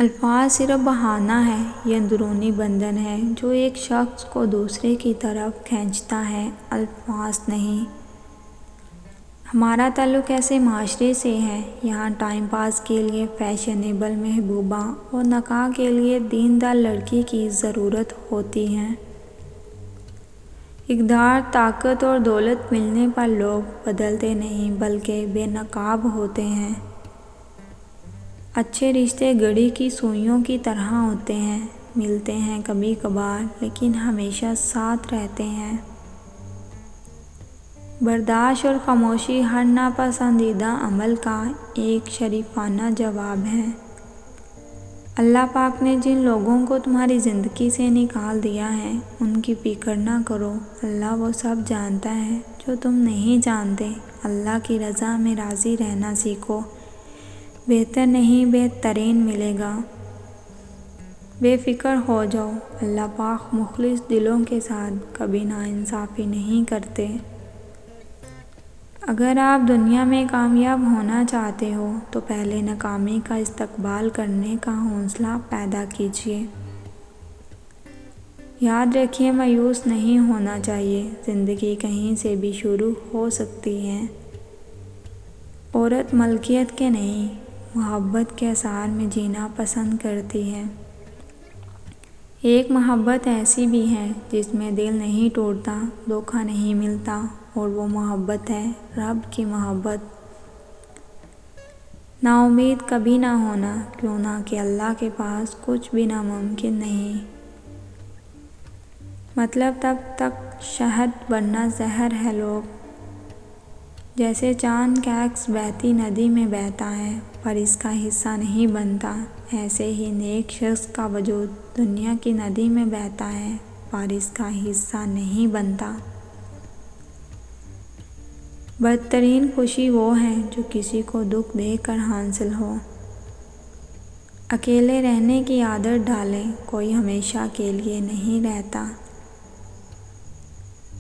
الفاظ صرف بہانہ ہے، یہ اندرونی بندھن ہے جو ایک شخص کو دوسرے کی طرف کھینچتا ہے، الفاظ نہیں۔ ہمارا تعلق ایسے معاشرے سے ہے، یہاں ٹائم پاس کے لیے فیشنیبل محبوبہ اور نکاح کے لیے دیندار لڑکی کی ضرورت ہوتی ہے۔ اقتدار، طاقت اور دولت ملنے پر لوگ بدلتے نہیں بلکہ بے نقاب ہوتے ہیں۔ اچھے رشتے گھڑی کی سوئیوں کی طرح ہوتے ہیں، ملتے ہیں کبھی کبھار لیکن ہمیشہ ساتھ رہتے ہیں۔ برداشت اور خاموشی ہر ناپسندیدہ عمل کا ایک شریفانہ جواب ہے۔ اللہ پاک نے جن لوگوں کو تمہاری زندگی سے نکال دیا ہے ان کی فکر نہ کرو، اللہ وہ سب جانتا ہے جو تم نہیں جانتے۔ اللہ کی رضا میں راضی رہنا سیکھو، بہتر نہیں بہترین ملے گا۔ بے فکر ہو جاؤ، اللہ پاک مخلص دلوں کے ساتھ کبھی ناانصافی نہیں کرتے۔ اگر آپ دنیا میں کامیاب ہونا چاہتے ہو تو پہلے ناکامی کا استقبال کرنے کا حوصلہ پیدا کیجیے۔ یاد رکھیے، مایوس نہیں ہونا چاہیے، زندگی کہیں سے بھی شروع ہو سکتی ہے۔ عورت ملکیت کے نہیں، محبت کے اثار میں جینا پسند کرتی ہے۔ ایک محبت ایسی بھی ہے جس میں دل نہیں ٹوٹتا، دھوکہ نہیں ملتا، اور وہ محبت ہے رب کی محبت۔ نا امید کبھی نہ ہونا، کیوں نہ کہ اللہ کے پاس کچھ بھی ناممکن نہیں۔ مطلب تب تک شہد ورنہ زہر ہے لوگ۔ جیسے چاند کا عکس بہتی ندی میں بہتا ہے پر اس کا حصہ نہیں بنتا، ایسے ہی نیک شخص کا وجود دنیا کی ندی میں بہتا ہے پر اس کا حصہ نہیں بنتا۔ بدترین خوشی وہ ہے جو کسی کو دکھ دے کر حاصل ہو۔ اکیلے رہنے کی عادت ڈالیں، کوئی ہمیشہ کے لیے نہیں رہتا۔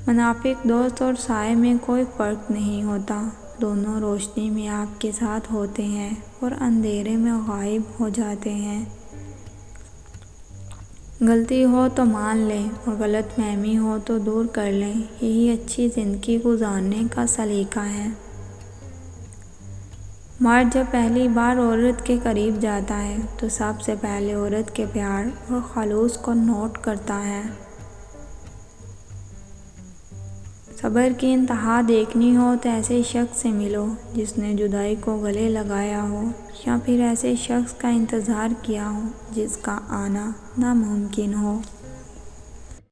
منافق دوست اور سائے میں کوئی فرق نہیں ہوتا، دونوں روشنی میں آپ کے ساتھ ہوتے ہیں اور اندھیرے میں غائب ہو جاتے ہیں۔ غلطی ہو تو مان لیں اور غلط فہمی ہو تو دور کر لیں، یہی اچھی زندگی گزارنے کا سلیقہ ہے۔ مرد جب پہلی بار عورت کے قریب جاتا ہے تو سب سے پہلے عورت کے پیار اور خلوص کو نوٹ کرتا ہے۔ صبر کی انتہا دیکھنی ہو تو ایسے شخص سے ملو جس نے جدائی کو گلے لگایا ہو، یا پھر ایسے شخص کا انتظار کیا ہو جس کا آنا ناممکن ہو۔